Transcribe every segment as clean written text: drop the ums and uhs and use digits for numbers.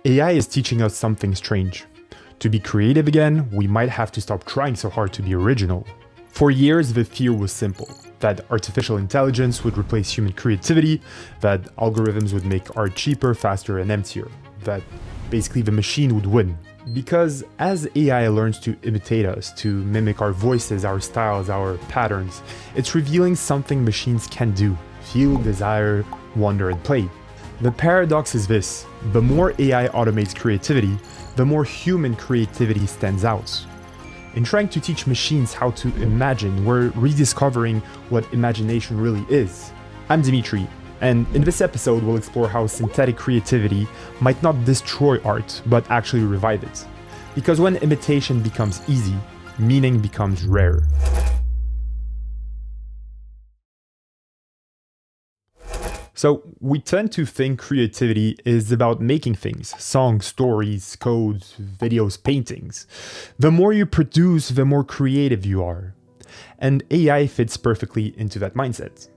AI is teaching us something strange. To be creative again, we might have to stop trying so hard to be original. For years, the fear was simple, that artificial intelligence would replace human creativity, that algorithms would make art cheaper, faster, and emptier, that basically the machine would win. Because as AI learns to imitate us, to mimic our voices, our styles, our patterns, it's revealing something machines can do: feel, desire, wonder, and play. The paradox is this: the more AI automates creativity, the more human creativity stands out. In trying to teach machines how to imagine, we're rediscovering what imagination really is. I'm Dimitri, and in this episode we'll explore how synthetic creativity might not destroy art, but actually revive it. Because when imitation becomes easy, meaning becomes rare. So we tend to think creativity is about making things: songs, stories, codes, videos, paintings. The more you produce, the more creative you are. And AI fits perfectly into that mindset.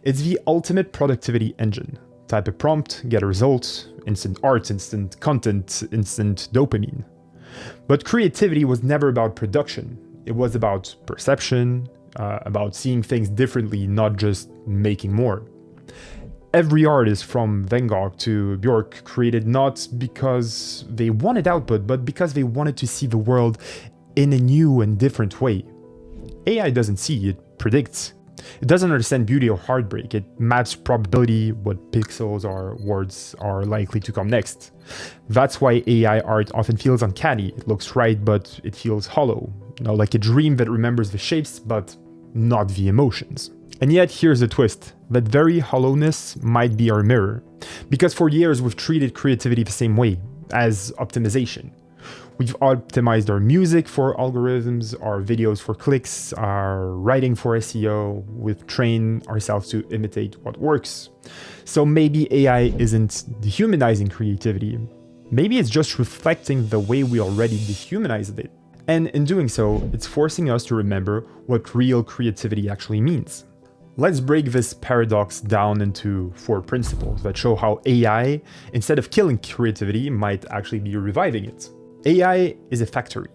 It's the ultimate productivity engine. Type a prompt, get a result, instant art, instant content, instant dopamine. But creativity was never about production. It was about perception, about seeing things differently, not just making more. Every artist from Van Gogh to Björk created not because they wanted output, but because they wanted to see the world in a new and different way. AI doesn't see, it predicts. It doesn't understand beauty or heartbreak. It maps probability, what pixels or words are likely to come next. That's why AI art often feels uncanny. It looks right, but it feels hollow. Like a dream that remembers the shapes, but not the emotions. And yet, here's the twist. That very hollowness might be our mirror. Because for years, we've treated creativity the same way, as optimization. We've optimized our music for algorithms, our videos for clicks, our writing for SEO. We've trained ourselves to imitate what works. So maybe AI isn't dehumanizing creativity. Maybe it's just reflecting the way we already dehumanized it. And in doing so, it's forcing us to remember what real creativity actually means. Let's break this paradox down into 4 principles that show how AI, instead of killing creativity, might actually be reviving it. AI is a factory.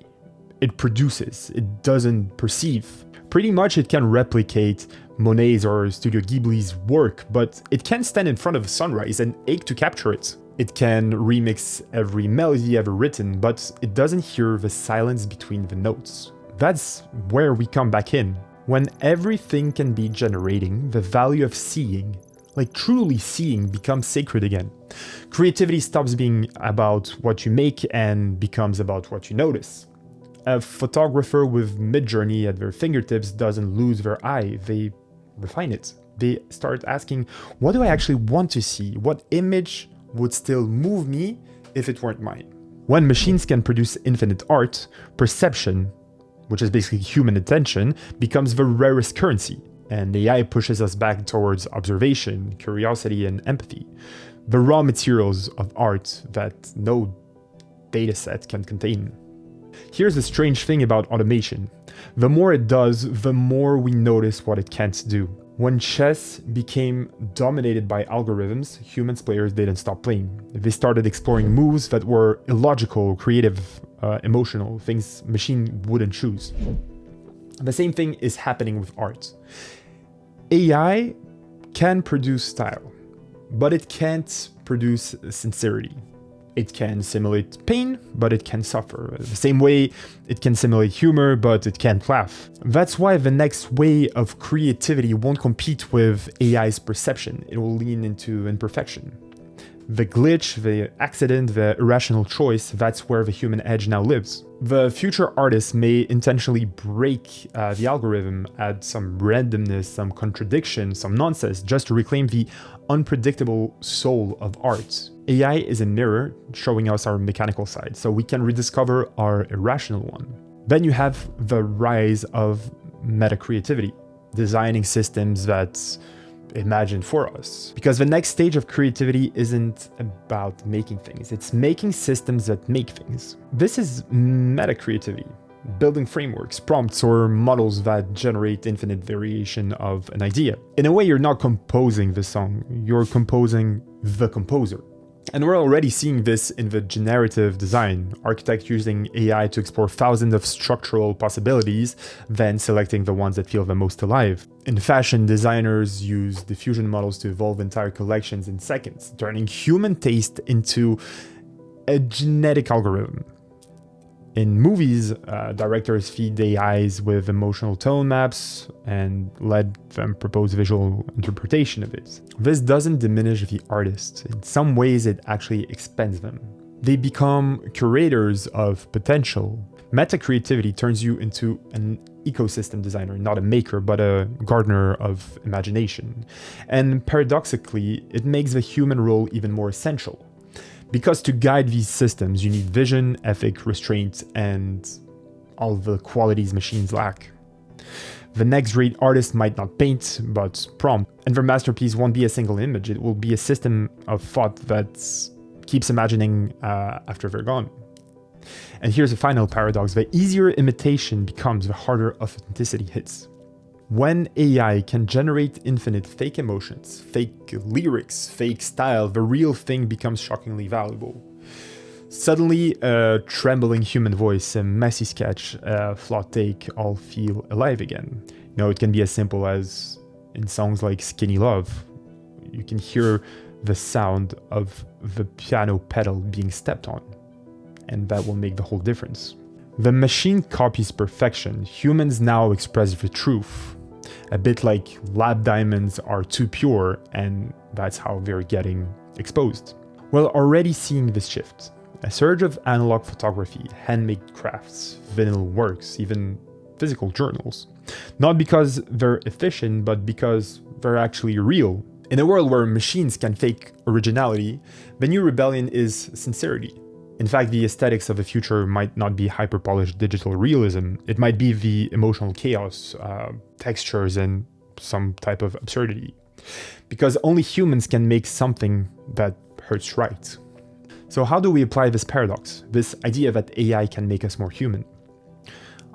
It produces, it doesn't perceive. Pretty much it can replicate Monet's or Studio Ghibli's work, but it can't stand in front of a sunrise and ache to capture it. It can remix every melody ever written, but it doesn't hear the silence between the notes. That's where we come back in. When everything can be generating, the value of seeing, like truly seeing, becomes sacred again. Creativity stops being about what you make and becomes about what you notice. A photographer with Midjourney at their fingertips doesn't lose their eye, they refine it. They start asking, what do I actually want to see? What image would still move me if it weren't mine? When machines can produce infinite art, perception, which is basically human attention, becomes the rarest currency. And AI pushes us back towards observation, curiosity, and empathy. The raw materials of art that no dataset can contain. Here's the strange thing about automation. The more it does, the more we notice what it can't do. When chess became dominated by algorithms, human players didn't stop playing. They started exploring moves that were illogical, creative, emotional, things machine wouldn't choose. The same thing is happening with art. AI can produce style, but it can't produce sincerity. It can simulate pain, but it can suffer. The same way it can simulate humor, but it can't laugh. That's why the next way of creativity won't compete with AI's perception. It will lean into imperfection. The glitch, the accident, the irrational choice, that's where the human edge now lives. The future artists may intentionally break the algorithm, add some randomness, some contradiction, some nonsense, just to reclaim the unpredictable soul of art. AI is a mirror showing us our mechanical side, so we can rediscover our irrational one. Then you have the rise of meta-creativity, designing systems that imagine for us. Because the next stage of creativity isn't about making things, it's making systems that make things. This is meta-creativity, building frameworks, prompts, or models that generate infinite variation of an idea. In a way, you're not composing the song, you're composing the composer. And we're already seeing this in the generative design, architects using AI to explore thousands of structural possibilities, then selecting the ones that feel the most alive. In fashion, designers use diffusion models to evolve entire collections in seconds, turning human taste into a genetic algorithm. In movies, directors feed AIs with emotional tone maps and let them propose visual interpretation of it. This doesn't diminish the artist. In some ways, it actually expands them. They become curators of potential. Meta creativity turns you into an ecosystem designer, not a maker, but a gardener of imagination. And paradoxically, it makes the human role even more essential. Because to guide these systems, you need vision, ethic, restraint, and all the qualities machines lack. The next great artist might not paint, but prompt, and their masterpiece won't be a single image, it will be a system of thought that keeps imagining after they're gone. And here's a final paradox: the easier imitation becomes, the harder authenticity hits. When AI can generate infinite fake emotions, fake lyrics, fake style, the real thing becomes shockingly valuable. Suddenly, a trembling human voice, a messy sketch, a flawed take all feel alive again. It can be as simple as in songs like Skinny Love. You can hear the sound of the piano pedal being stepped on, and that will make the whole difference. The machine copies perfection. Humans now express the truth. A bit like lab diamonds are too pure, and that's how they're getting exposed. We're already seeing this shift. A surge of analog photography, handmade crafts, vinyl works, even physical journals. Not because they're efficient, but because they're actually real. In a world where machines can fake originality, the new rebellion is sincerity. In fact, the aesthetics of the future might not be hyper-polished digital realism. It might be the emotional chaos, textures, and some type of absurdity. Because only humans can make something that hurts right. So how do we apply this paradox, this idea that AI can make us more human?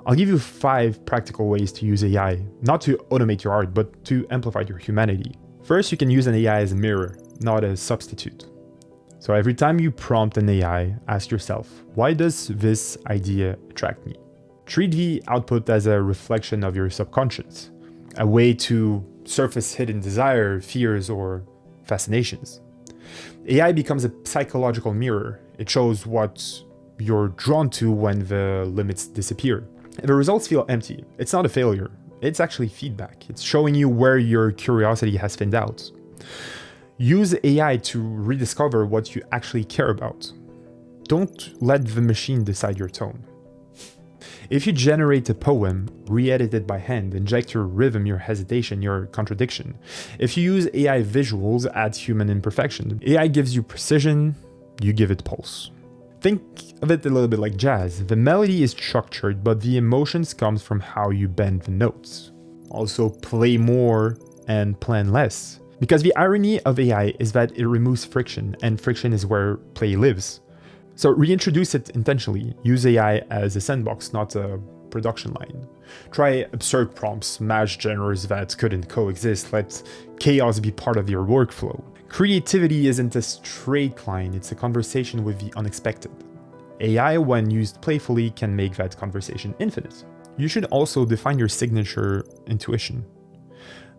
I'll give you 5 practical ways to use AI, not to automate your art, but to amplify your humanity. First, you can use an AI as a mirror, not a substitute. So every time you prompt an AI, ask yourself, why does this idea attract me? Treat the output as a reflection of your subconscious, a way to surface hidden desire, fears, or fascinations. AI becomes a psychological mirror. It shows what you're drawn to when the limits disappear. If the results feel empty, it's not a failure. It's actually feedback. It's showing you where your curiosity has thinned out. Use AI to rediscover what you actually care about. Don't let the machine decide your tone. If you generate a poem, re-edit it by hand, inject your rhythm, your hesitation, your contradiction. If you use AI visuals, add human imperfection. AI gives you precision, you give it pulse. Think of it a little bit like jazz. The melody is structured, but the emotions comes from how you bend the notes. Also, play more and plan less. Because the irony of AI is that it removes friction, and friction is where play lives. So reintroduce it intentionally. Use AI as a sandbox, not a production line. Try absurd prompts, match genres that couldn't coexist, let chaos be part of your workflow. Creativity isn't a straight line, it's a conversation with the unexpected. AI, when used playfully, can make that conversation infinite. You should also define your signature intuition.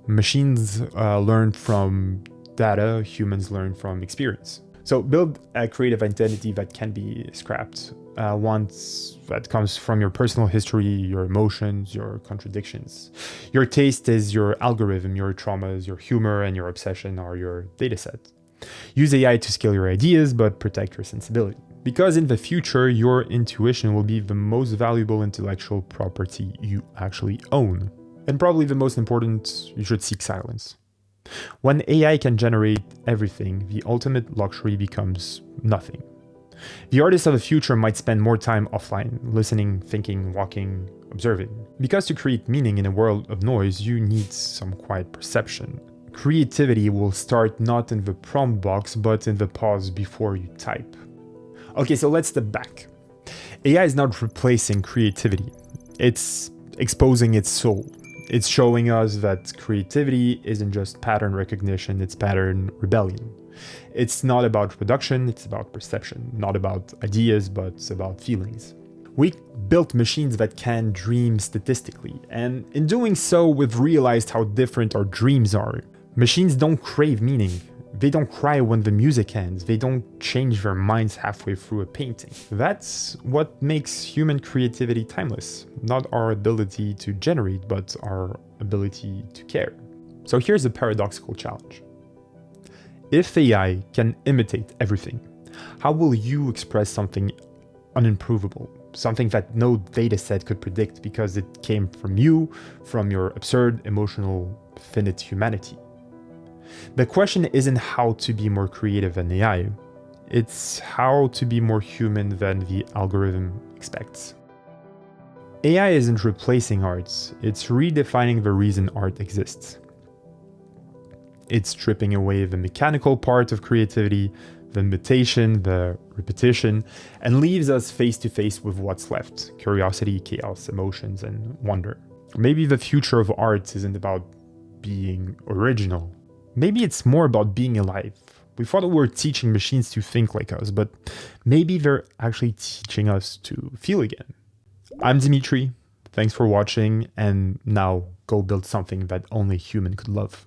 Machines learn from data, humans learn from experience. So build a creative identity that can be scrapped. One that comes from your personal history, your emotions, your contradictions. Your taste is your algorithm, your traumas, your humor, and your obsession are your dataset. Use AI to scale your ideas, but protect your sensibility. Because in the future, your intuition will be the most valuable intellectual property you actually own. And probably the most important, you should seek silence. When AI can generate everything, the ultimate luxury becomes nothing. The artists of the future might spend more time offline, listening, thinking, walking, observing. Because to create meaning in a world of noise, you need some quiet perception. Creativity will start not in the prompt box, but in the pause before you type. Okay, so let's step back. AI is not replacing creativity. It's exposing its soul. It's showing us that creativity isn't just pattern recognition, it's pattern rebellion. It's not about production, it's about perception. Not about ideas, but it's about feelings. We built machines that can dream statistically, and in doing so, we've realized how different our dreams are. Machines don't crave meaning. They don't cry when the music ends. They don't change their minds halfway through a painting. That's what makes human creativity timeless. Not our ability to generate, but our ability to care. So here's a paradoxical challenge. If AI can imitate everything, how will you express something unimprovable? Something that no dataset could predict because it came from you, from your absurd, emotional, finite humanity. The question isn't how to be more creative than AI, it's how to be more human than the algorithm expects. AI isn't replacing art, it's redefining the reason art exists. It's stripping away the mechanical part of creativity, the imitation, the repetition, and leaves us face to face with what's left: curiosity, chaos, emotions, and wonder. Maybe the future of art isn't about being original. Maybe it's more about being alive. We thought we were teaching machines to think like us, but maybe they're actually teaching us to feel again. I'm Dimitri. Thanks for watching, and now go build something that only human could love.